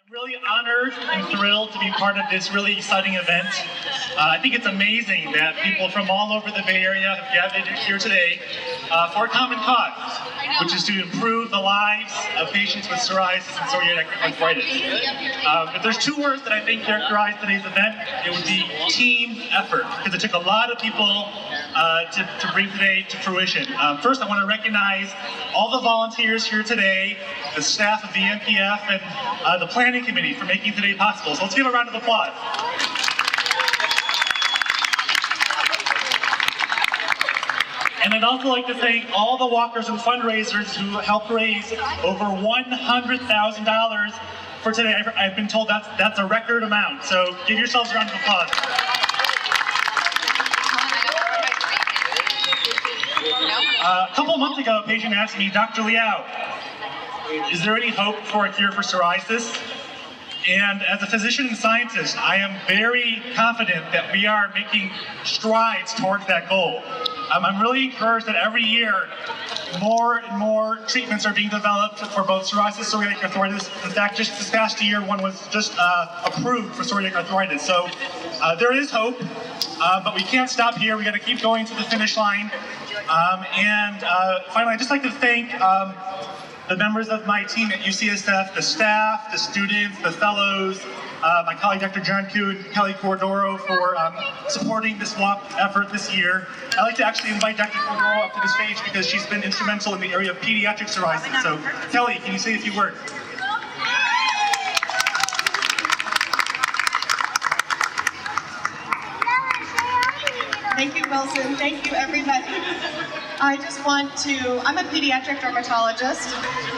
Really honored and thrilled to be part of this really exciting event. I think it's amazing that people from all over the Bay Area have gathered here today for a common cause, which is to improve the lives of patients with psoriasis and psoriatic arthritis. If there's two words that I think characterize today's event, it would be team effort, because it took a lot of people to bring today to fruition. First, I want to recognize all the volunteers here today, the staff of the NPF, and the planning committee for making today possible. So let's give a round of applause. And I'd also like to thank all the walkers and fundraisers who helped raise over $100,000 for today. I've been told that's a record amount, so give yourselves a round of applause. A couple months ago, a patient asked me, Dr. Liao, is there any hope for a cure for psoriasis? And as a physician and scientist, I am very confident that we are making strides towards that goal. I'm really encouraged that every year, more and more treatments are being developed for both psoriasis and psoriatic arthritis. In fact, just this past year, one was just approved for psoriatic arthritis. So there is hope, but we can't stop here. We got to keep going to the finish line. Finally, I'd just like to thank the members of my team at UCSF, the staff, the students, the fellows, my colleague Dr. John Kuhn, Kelly Cordoro for supporting this walk effort this year. I'd like to actually invite Dr. Cordoro up to the stage because she's been instrumental in the area of pediatric psoriasis. So, Kelly, can you say a few words? Thank you, Wilson. Thank you, everybody. I just want to, I'm a pediatric dermatologist,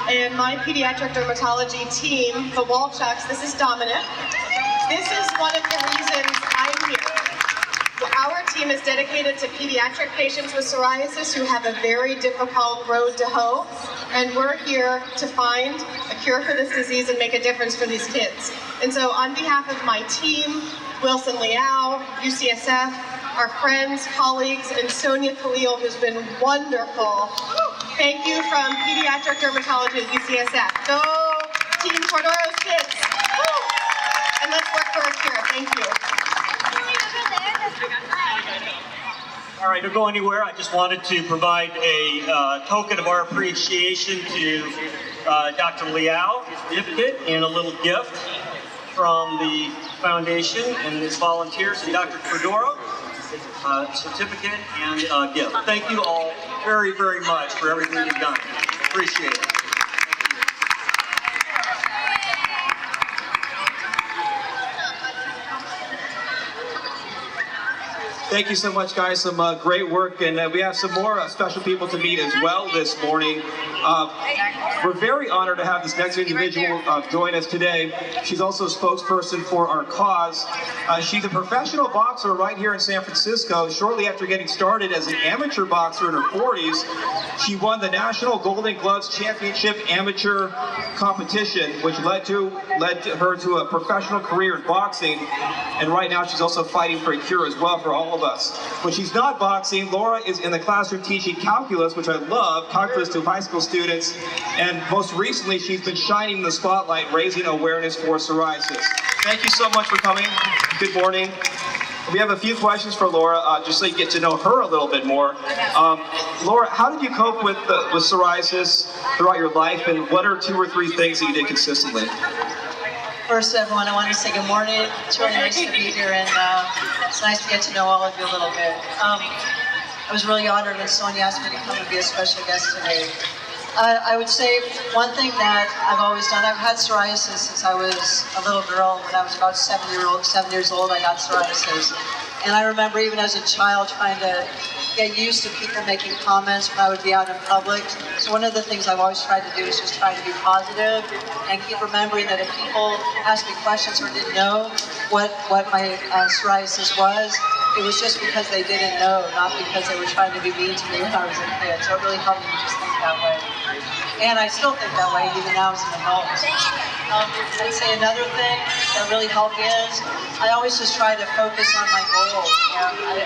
and my pediatric dermatology team, the Walchucks, this is Dominic. This is one of the reasons I'm here. Our team is dedicated to pediatric patients with psoriasis who have a very difficult road to hoe, and we're here to find a cure for this disease and make a difference for these kids. And so on behalf of my team, Wilson Liao, UCSF, our friends, colleagues, and Sonia Khalil, who's been wonderful. Thank you from Pediatric Dermatology at UCSF. Go Team Cordoro's kids. Woo! And let's work for a cure. Thank you. All right, don't go anywhere. I just wanted to provide a token of our appreciation to Dr. Liao, certificate, and a little gift from the foundation and its volunteers, and Dr. Cordoro. Certificate and gift. Thank you all very, very much for everything you've done. Appreciate it. Thank you so much, guys. Some great work, and we have some more special people to meet as well this morning. We're very honored to have this next individual join us today. She's also a spokesperson for our cause. She's a professional boxer right here in San Francisco. Shortly after getting started as an amateur boxer in her 40s, she won the National Golden Gloves Championship Amateur Competition, which led her to a professional career in boxing. And right now she's also fighting for a cure as well for all of us. When she's not boxing, Laura is in the classroom teaching calculus, which I love, calculus to high school students. And most recently, she's been shining the spotlight, raising awareness for psoriasis. Thank you so much for coming. Good morning. We have a few questions for Laura, just so you get to know her a little bit more. Laura, how did you cope with psoriasis throughout your life, and what are 2 or 3 things that you did consistently? First, everyone, I want to say good morning. It's really nice to be here, and it's nice to get to know all of you a little bit. I was really honored when Sonia asked me to come and be a special guest today. I would say one thing that I've always done, I've had psoriasis since I was a little girl. When I was about 7 years old, I got psoriasis. And I remember even as a child trying to get used to people making comments when I would be out in public. So one of the things I've always tried to do is just try to be positive and keep remembering that if people asked me questions or didn't know what my psoriasis was, it was just because they didn't know, not because they were trying to be mean to me when I was a kid. So it really helped me just think that way. And I still think that way even now as an adult. I'd say another thing that really helped me is I always just try to focus on my goals.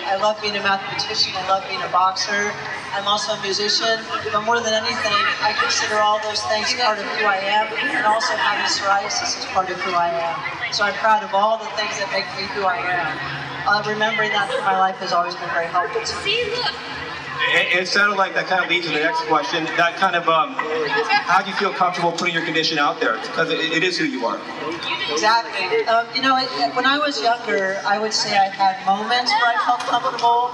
I love being a mathematician, I love being a boxer, I'm also a musician, but more than anything, I consider all those things part of who I am, and also having psoriasis is part of who I am. So I'm proud of all the things that make me who I am. Remembering that through my life has always been very helpful to me. It sounded like that kind of leads to the next question. That kind of, how do you feel comfortable putting your condition out there? Because it is who you are. Exactly. When I was younger, I would say I had moments where I felt comfortable.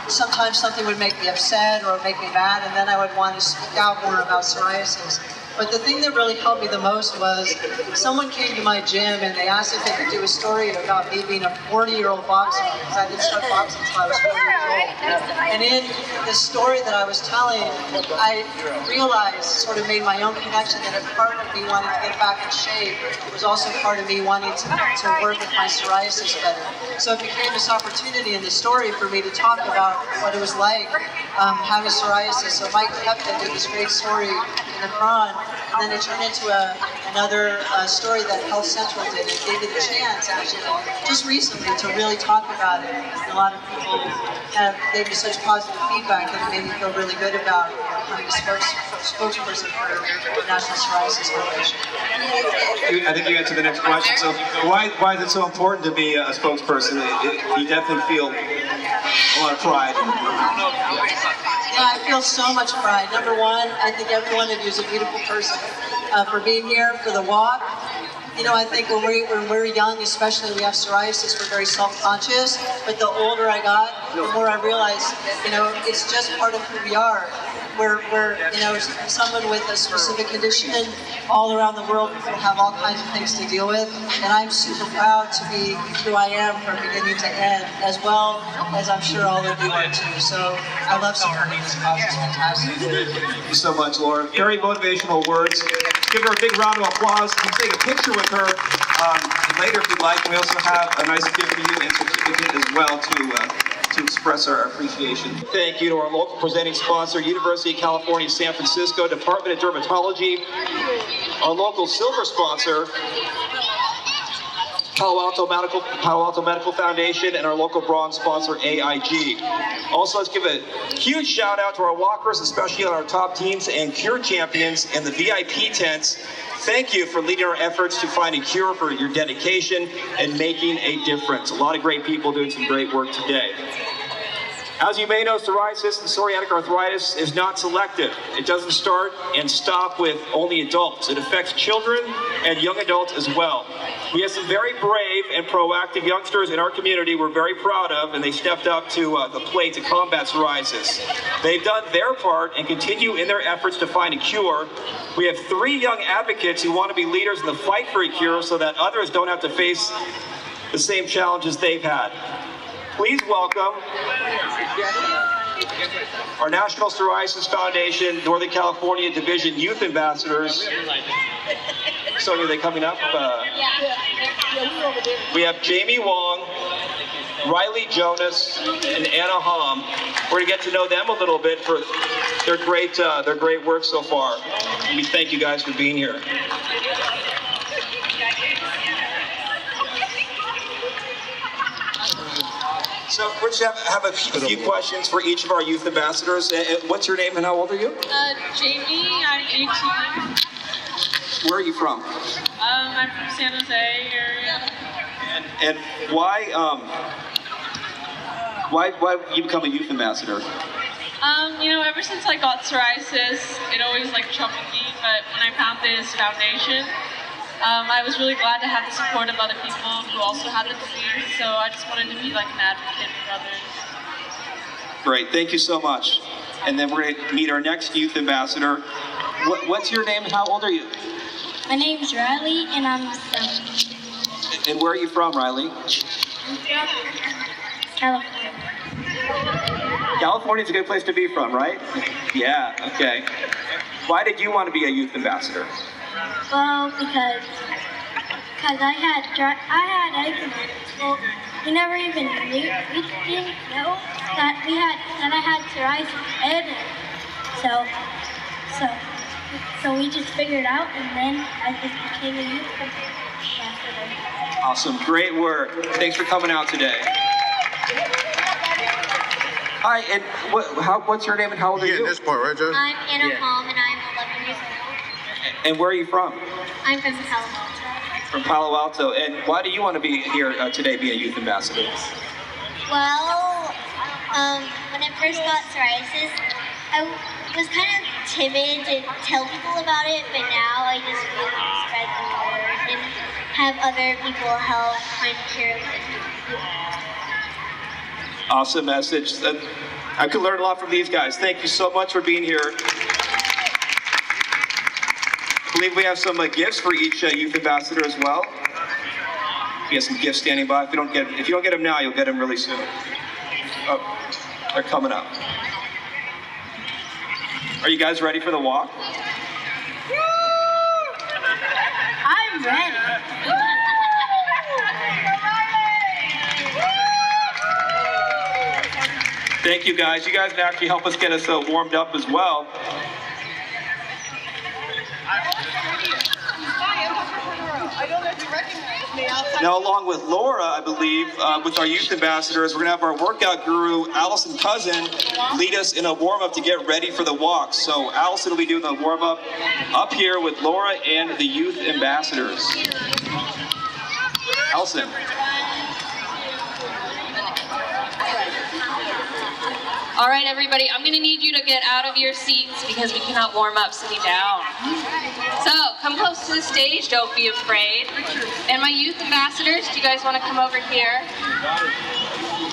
Sometimes something would make me upset or make me mad, and then I would want to speak out more about psoriasis. But the thing that really helped me the most was someone came to my gym and they asked if they could do a story about me being a 40-year-old boxer, because I didn't start boxing until I was 40 years old. And in the story that I was telling, I realized, sort of made my own connection, that a part of me wanting to get back in shape was also part of me wanting to work with my psoriasis better. So it became this opportunity in the story for me to talk about what it was like having psoriasis. So Mike Kepka did this great story in the Quran, and then it turned into another story that Health Central did. It gave me the chance, actually, just recently, to really talk about it. And a lot of people have gave me such positive feedback that it made me feel really good about becoming a spokesperson for the National Psoriasis Foundation. I think you answered the next question. So why is it so important to be a spokesperson? You definitely feel a lot of pride. Yeah, I feel so much pride. Number one, I think every one of you is a beautiful person. For being here, for the walk. I think when we're young, especially, we have psoriasis, we're very self-conscious. But the older I got, the more I realized, it's just part of who we are. We're someone with a specific condition. All around the world, people have all kinds of things to deal with. And I'm super proud to be who I am from beginning to end, as well as I'm sure all of you are too. So I love supporting this cause. It's fantastic. Thank you so much, Laura. Very motivational words. Give her a big round of applause. You can take a picture with her later if you'd like. We also have a nice gift for you and certificate as well to express our appreciation. Thank you to our local presenting sponsor, University of California, San Francisco, Department of Dermatology. Our local silver sponsor, Palo Alto Medical Foundation, and our local bronze sponsor, AIG. Also, let's give a huge shout out to our walkers, especially on our top teams and Cure champions in the VIP tents. Thank you for leading our efforts to find a cure, for your dedication and making a difference. A lot of great people doing some great work today. As you may know, psoriasis and psoriatic arthritis is not selective. It doesn't start and stop with only adults. It affects children and young adults as well. We have some very brave and proactive youngsters in our community we're very proud of, and they stepped up to the plate to combat psoriasis. They've done their part and continue in their efforts to find a cure. We have 3 young advocates who want to be leaders in the fight for a cure so that others don't have to face the same challenges they've had. Please welcome our National Psoriasis Foundation, Northern California Division Youth Ambassadors. Sonia, are they coming up? We have Jamie Wong, Riley Jonas, and Anna Hom. We're going to get to know them a little bit for their great work so far. We thank you guys for being here. So we're just have a few questions for each of our youth ambassadors. What's your name and how old are you? Jamie, I'm 18. Where are you from? I'm from San Jose area. And why did you become a youth ambassador? Ever since I got psoriasis, it always troubled me, but when I found this foundation, I was really glad to have the support of other people who also had the disease, so I just wanted to be an advocate for others. Great, thank you so much. And then we're going to meet our next youth ambassador. What's your name and how old are you? My name's Riley, and I'm 7. And where are you from, Riley? California. California's a good place to be from, right? Yeah, okay. Why did you want to be a youth ambassador? Well, because I had eczema. Well, we never even knew. We didn't know that I had psoriasis, and so So we just figured it out, and then I just became a youth ambassador. Awesome, great work. Thanks for coming out today. Hi, and what's your name and how old are you? This part, right, Joe? I'm Anna Palm, and I'm 11 years old. And where are you from? I'm from Palo Alto. From Palo Alto. And why do you want to be here today, be a youth ambassador? Well, when I first got psoriasis, I was kind of timid to tell people about it, but now I just really spread the word and have other people help find a cure. Awesome message. I could learn a lot from these guys. Thank you so much for being here. I believe we have some gifts for each youth ambassador as well. We have some gifts standing by. If you don't get them now, you'll get them really soon. Oh, they're coming up. Are you guys ready for the walk? I'm ready. Thank you guys. You guys can actually help us get us warmed up as well. Now, along with Laura, I believe, with our youth ambassadors, we're going to have our workout guru, Allison Cousin, lead us in a warm-up to get ready for the walk. So Allison will be doing the warm-up up here with Laura and the youth ambassadors. Allison. All right, everybody, I'm gonna need you to get out of your seats because we cannot warm up sitting down. So, come close to the stage, don't be afraid. And my youth ambassadors, do you guys wanna come over here?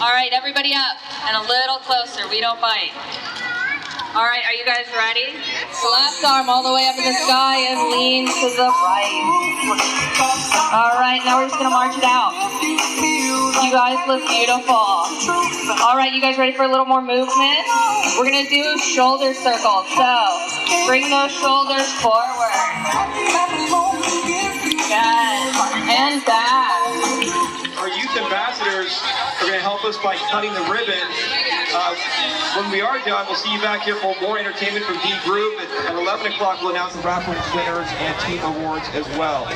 All right, everybody up and a little closer, we don't bite. All right, are you guys ready? So left arm all the way up in the sky and lean to the right. All right, now we're just gonna march it out. You guys look beautiful. All right, you guys ready for a little more movement? We're gonna do shoulder circles. So bring those shoulders forward. Good. And back. Our youth ambassadors are going to help us by cutting the ribbon. When we are done, we'll see you back here for more entertainment from D Group. At 11 o'clock, we'll announce the raffle winners and team awards as well.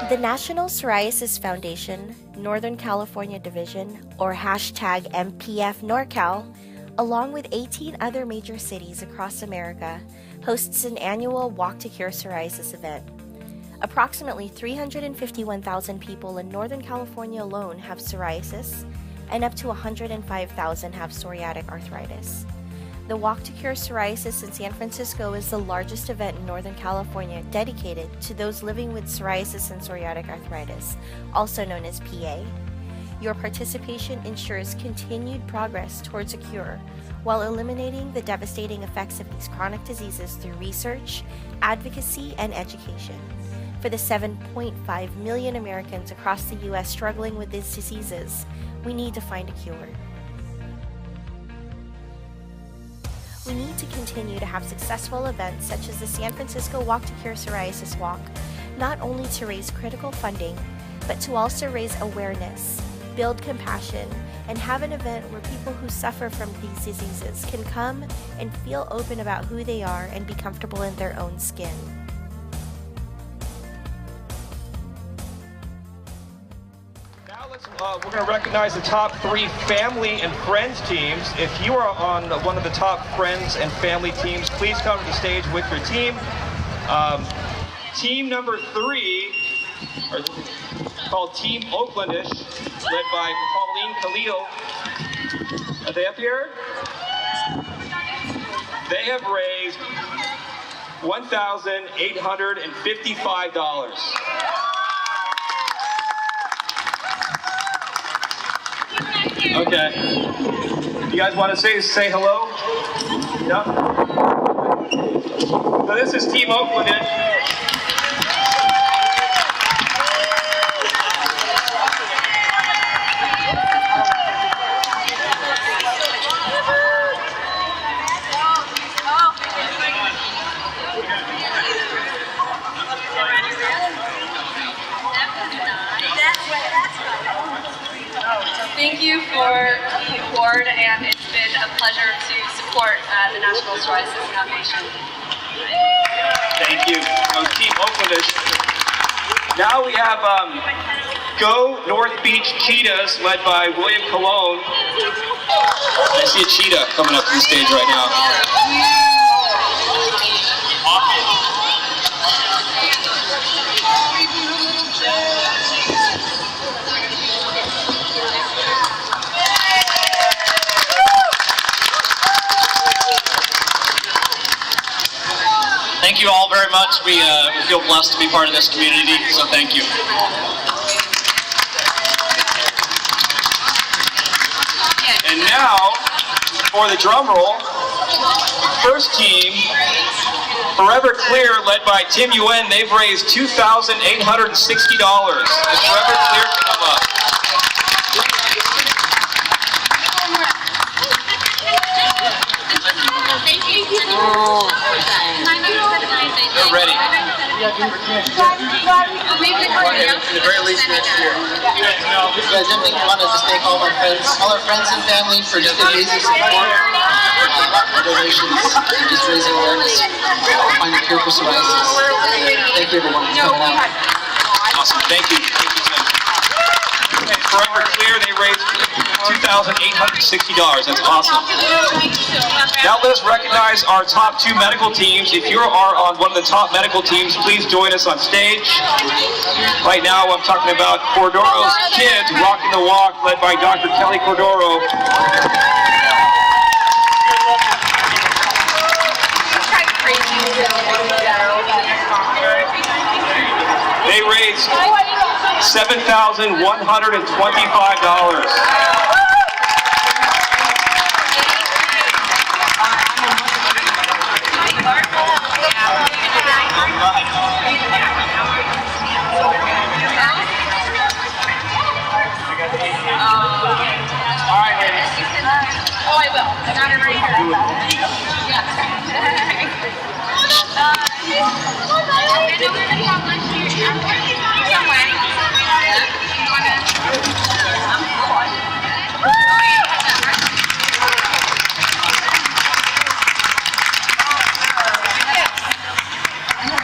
The National Psoriasis Foundation, Northern California Division, or hashtag MPF NorCal, along with 18 other major cities across America, hosts an annual Walk to Cure Psoriasis event. Approximately 351,000 people in Northern California alone have psoriasis, and up to 105,000 have psoriatic arthritis. The Walk to Cure Psoriasis in San Francisco is the largest event in Northern California dedicated to those living with psoriasis and psoriatic arthritis, also known as PA. Your participation ensures continued progress towards a cure while eliminating the devastating effects of these chronic diseases through research, advocacy, and education. For the 7.5 million Americans across the U.S. struggling with these diseases, we need to find a cure. We need to continue to have successful events such as the San Francisco Walk to Cure Psoriasis Walk, not only to raise critical funding, but to also raise awareness, build compassion, and have an event where people who suffer from these diseases can come and feel open about who they are and be comfortable in their own skin. We're going to recognize the top 3 family and friends teams. If you are on one of the top friends and family teams, please come to the stage with your team. Team number 3, called Team Oaklandish, led by Pauline Khalil. Are they up here? They have raised $1,855. Okay. You guys want to say hello? Yeah? So this is Team Oaklandish. thank you for the award, and it's been a pleasure to support the National Psoriasis Foundation. Thank you. Team Oaklandish. Now we have Go North Beach Cheetahs, led by William Colon. I see a cheetah coming up to the stage right now. Thank you all very much. We feel blessed to be part of this community, so thank you. And now, for the drum roll, first team, Forever Clear, led by Tim Yuen. They've raised $2,860. And Forever Clear can come up. They're ready. At the very least next year. Yeah, I definitely want to just thank all our friends and family for just amazing support, donations, and just raising awareness to find a cure for psoriasis. Thank you everyone for coming out. Awesome, thank you. Thank you, Tim. And Forever Clear, they raised $2,860. That's awesome. Now let us recognize our top 2 medical teams. If you are on one of the top medical teams, please join us on stage. Right now I'm talking about Cordoro's Kids Rocking the Walk, led by Dr. Kelly Cordoro. They raised $7,125. Oh, I will. I got it right here. Yeah.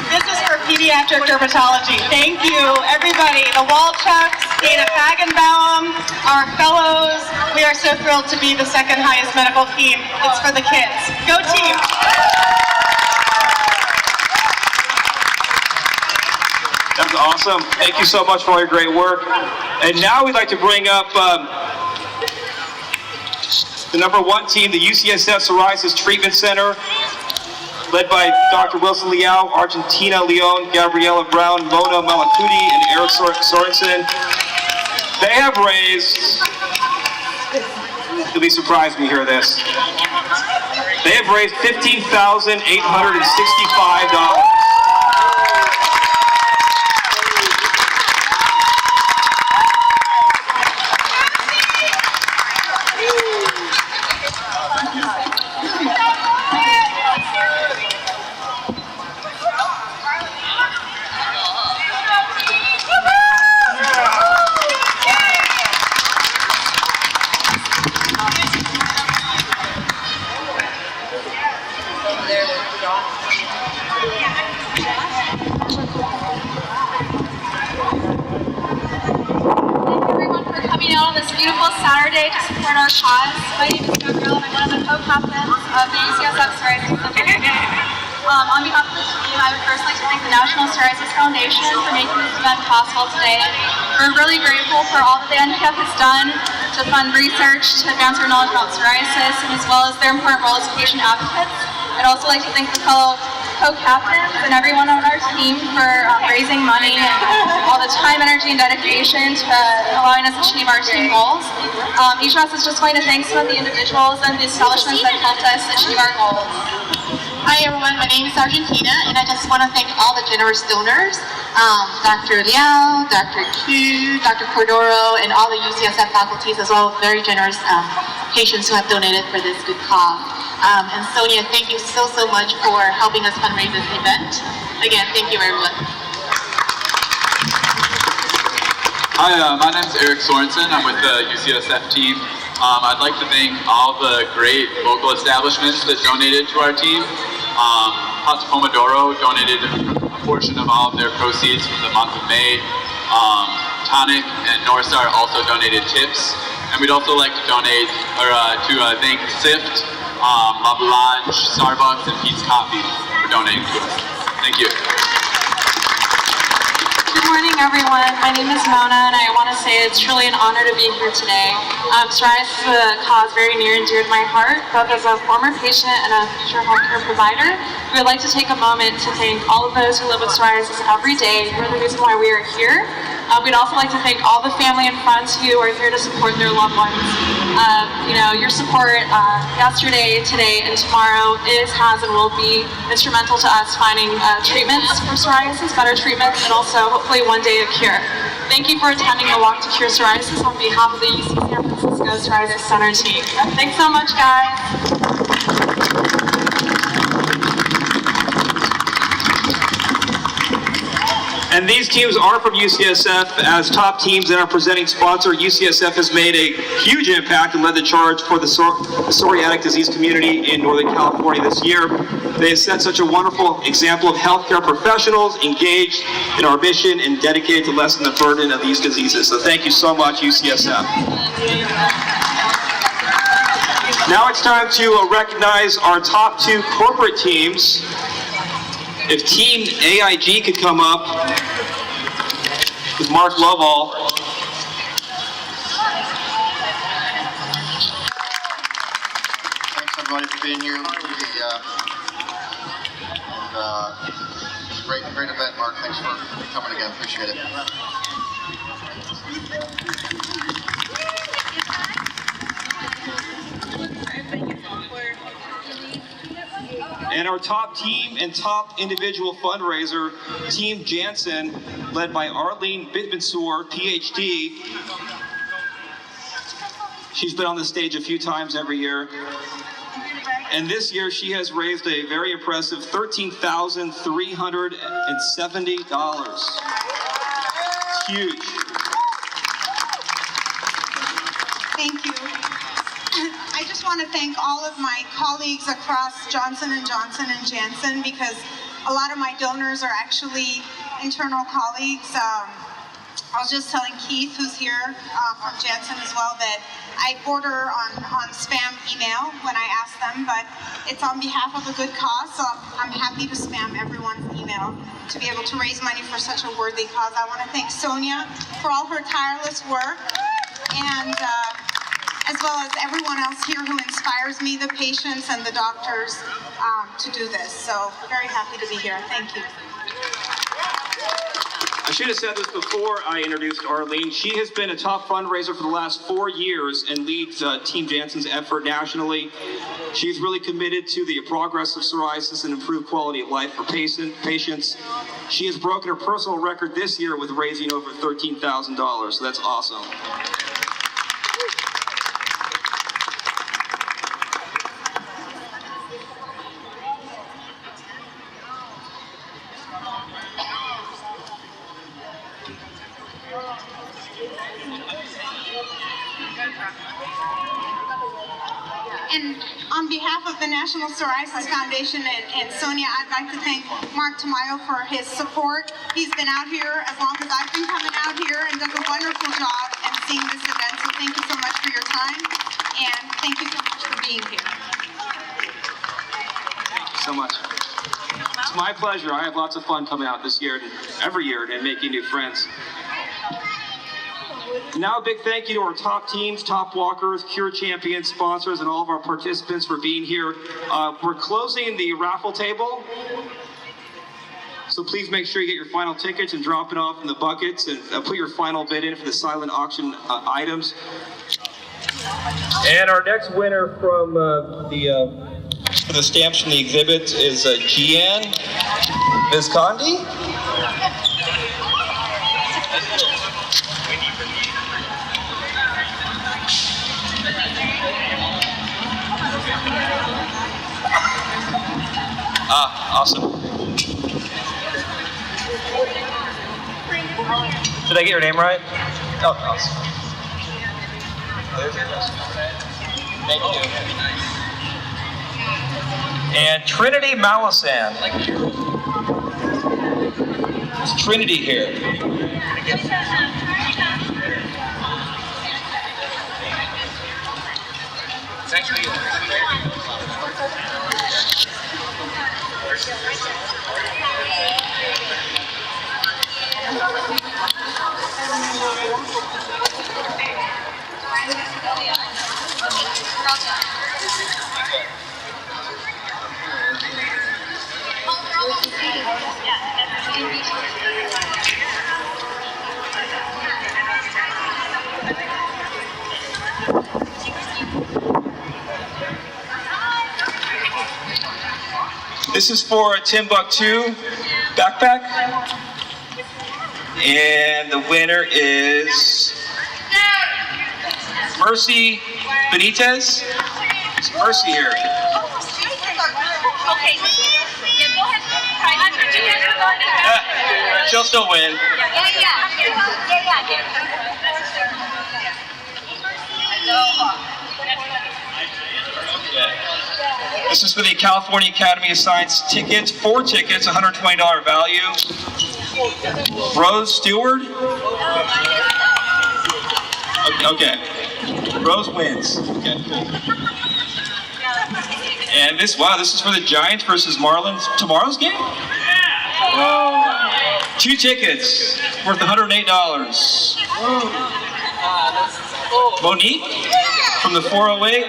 This is for pediatric dermatology. Thank you, everybody. The Walchucks, Dana Fagenbaum, our fellows. We are so thrilled to be the second highest medical team. It's for the kids. Go team! That's awesome. Thank you so much for all your great work. And now we'd like to bring up the number 1 team, the UCSF Psoriasis Treatment Center, led by Dr. Wilson Liao, Argentina Leon, Gabriella Brown, Mona Malakuti, and Eric Sorensen. They have raised, you'll be surprised when you hear this, they have raised $15,865. Beautiful Saturday to support our cause. My name is Gabrielle and I'm one of the co-captains of the UCSF Psoriasis Community. On behalf of the team, I would first like to thank the National Psoriasis Foundation for making this event possible today. We're really grateful for all that the NPF has done to fund research, to advance our knowledge about psoriasis, and as well as their important role as patient advocates. I'd also like to thank the fellow co-captains and everyone on our team for raising money and all the time, energy, and dedication to allowing us to achieve our team goals. Each of us is just going to thank some of the individuals and the establishments that helped us achieve our goals. Hi everyone, my name is Argentina, and I just want to thank all the generous donors, Dr. Liao, Dr. Q, Dr. Cordoro, and all the UCSF faculties, as well as very generous patients who have donated for this good cause. And Sonia, thank you so much for helping us fundraise this event. Again, thank you everyone. Hi, my name is Eric Sorensen. I'm with the UCSF team. I'd like to thank all the great local establishments that donated to our team. Pasta Pomodoro donated a portion of all of their proceeds for the month of May. Tonic and North Star also donated tips. And we'd also like to donate, or to thank SIFT, La Boulange, Starbucks, and Pete's Coffee for donating to us. Thank you. Good morning, everyone. My name is Mona, and I want to say it's truly an honor to be here today. Psoriasis is a cause very near and dear to my heart, both as a former patient and a future healthcare provider. We would like to take a moment to thank all of those who live with psoriasis every day. You're the reason why we are here. We'd also like to thank all the family and friends who are here to support their loved ones. Your support yesterday, today, and tomorrow has, and will be instrumental to us finding treatments for psoriasis, better treatments, and also hopefully one day a cure. Thank you for attending the Walk to Cure Psoriasis on behalf of the UC San Francisco Psoriasis Center team. Thanks so much, guys. And these teams are from UCSF. As top teams and our presenting sponsor, UCSF has made a huge impact and led the charge for the psoriatic disease community in Northern California this year. They have set such a wonderful example of healthcare professionals engaged in our mission and dedicated to lessen the burden of these diseases. So thank you so much, UCSF. Now it's time to recognize our top two corporate teams. If Team AIG could come up with Mark Lovell. Thanks everybody for being here. Great event, Mark. Thanks for coming again. Appreciate it. And our top team and top individual fundraiser, Team Janssen, led by Arlene Bitmansour, PhD. She's been on the stage a few times every year. And this year she has raised a very impressive $13,370. It's huge. Thank you. I just want to thank all of my colleagues across Johnson & Johnson and Janssen, because a lot of my donors are actually internal colleagues. I was just telling Keith, who's here from Janssen as well, that I border on spam email when I ask them, but it's on behalf of a good cause, so I'm happy to spam everyone's email to be able to raise money for such a worthy cause. I want to thank Sonia for all her tireless work, and as well as everyone else here who inspires me, the patients and the doctors, to do this. So very happy to be here. Thank you. I should have said this before I introduced Arlene. She has been a top fundraiser for the last 4 years and leads Team Janssen's effort nationally. She's really committed to the progress of psoriasis and improved quality of life for patients. She has broken her personal record this year with raising over $13,000, so that's awesome. And on behalf of the National Psoriasis Foundation and Sonia, I'd like to thank Mark Tamayo for his support. He's been out here as long as I've been coming out here and does a wonderful job in seeing this event. So thank you so much for your time, and thank you so much for being here. Thank you so much. It's my pleasure. I have lots of fun coming out this year and every year and making new friends. Now a big thank you to our top teams, top walkers, Cure champions, sponsors, and all of our participants for being here. We're closing the raffle table, so please make sure you get your final tickets and drop it off in the buckets, and put your final bid in for the silent auction items. And our next winner from for the stamps from the exhibit is Gian Vizcondi. Awesome. Did I get your name right? Oh, awesome. Thank you. And Trinity Malisan. Is Trinity here? This is for a Timbuktu backpack. And the winner is Mercy Benitez. Is Mercy here? Okay. Yeah, go ahead. She'll still win. This is for the California Academy of Science tickets. 4 tickets, $120 value. Rose Stewart. Okay. Rose wins. Okay, cool. And this is for the Giants versus Marlins tomorrow's game? 2 tickets worth $108. Monique from the 408.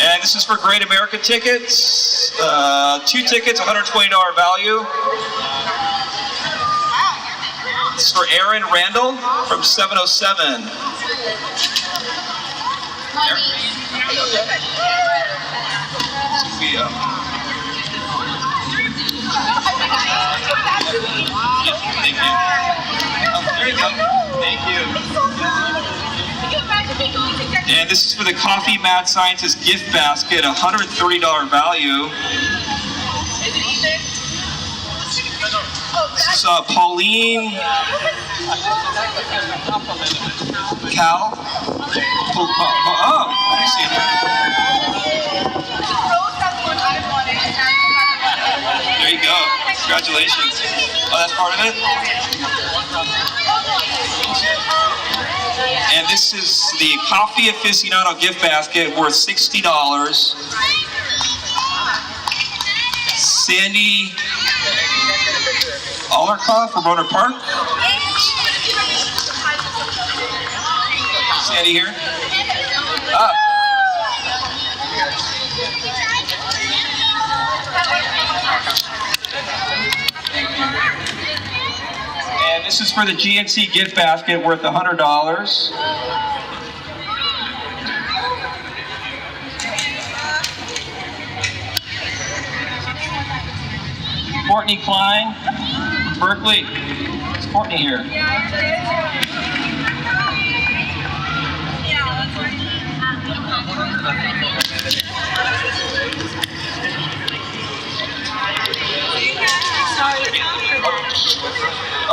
And this is for Great America tickets. 2 tickets, $120 value. This is for Aaron Randall from 707. Thank you. Oh, there you go. Thank you. And this is for the Coffee Mad Scientist gift basket, $130 value. This is Pauline Cal. Oh, let me see it. There you go. Congratulations. Oh, that's part of it? And this is the Coffee Aficionado gift basket worth $60. Sandy Allerkoff from Roner Park. Sandy here. Ah. And this is for the GNC gift basket worth $100. Courtney Klein, Berkeley. Is Courtney here?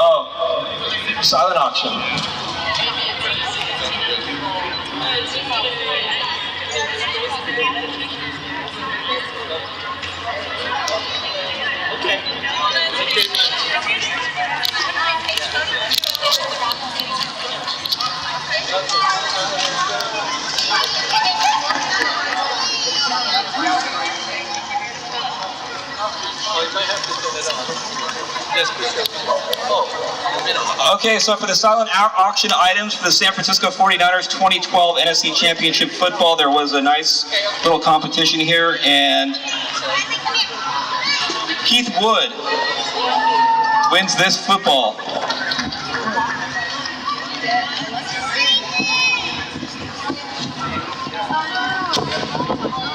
Oh, silent auction. Okay. Okay, so for the silent auction items for the San Francisco 49ers 2012 NFC Championship football, there was a nice little competition here, and Keith Wood wins this football.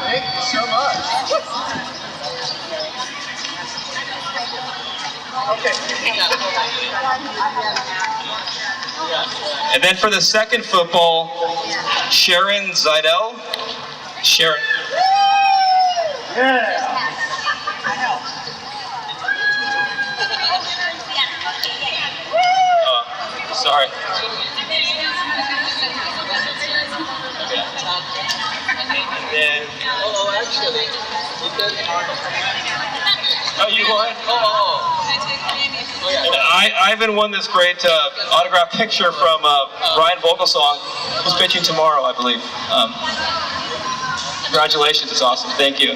Thank you so much. Okay. And then for the second football, Sharon Zidell Sharon. Yeah. Sorry. Then, actually, oh, you won? And Ivan won this great autograph picture from Ryan Vogelsong, who's pitching tomorrow, I believe. Congratulations, it's awesome. Thank you.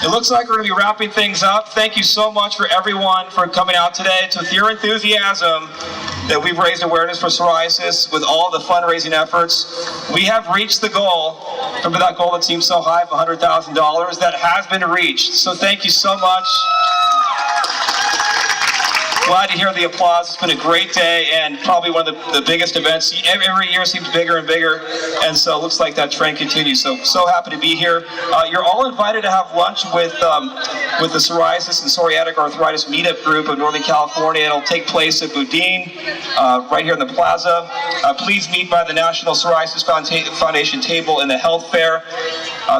It looks like we're going to be wrapping things up. Thank you so much for everyone for coming out today. It's with your enthusiasm that we've raised awareness for psoriasis with all the fundraising efforts. We have reached the goal. Remember that goal that seemed so high of $100,000? That has been reached. So thank you so much. Glad to hear the applause. It's been a great day and probably one of the biggest events. Every year seems bigger and bigger, and so it looks like that trend continues. So happy to be here. You're all invited to have lunch with the Psoriasis and Psoriatic Arthritis Meetup Group of Northern California. It'll take place at Boudin, right here in the plaza. Please meet by the National Psoriasis Foundation table in the health fair.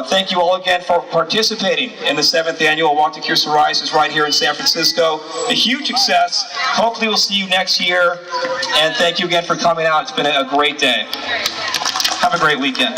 Thank you all again for participating in the 7th annual Walk to Cure Psoriasis right here in San Francisco. A huge success. Hopefully we'll see you next year. And thank you again for coming out. It's been a great day. Have a great weekend.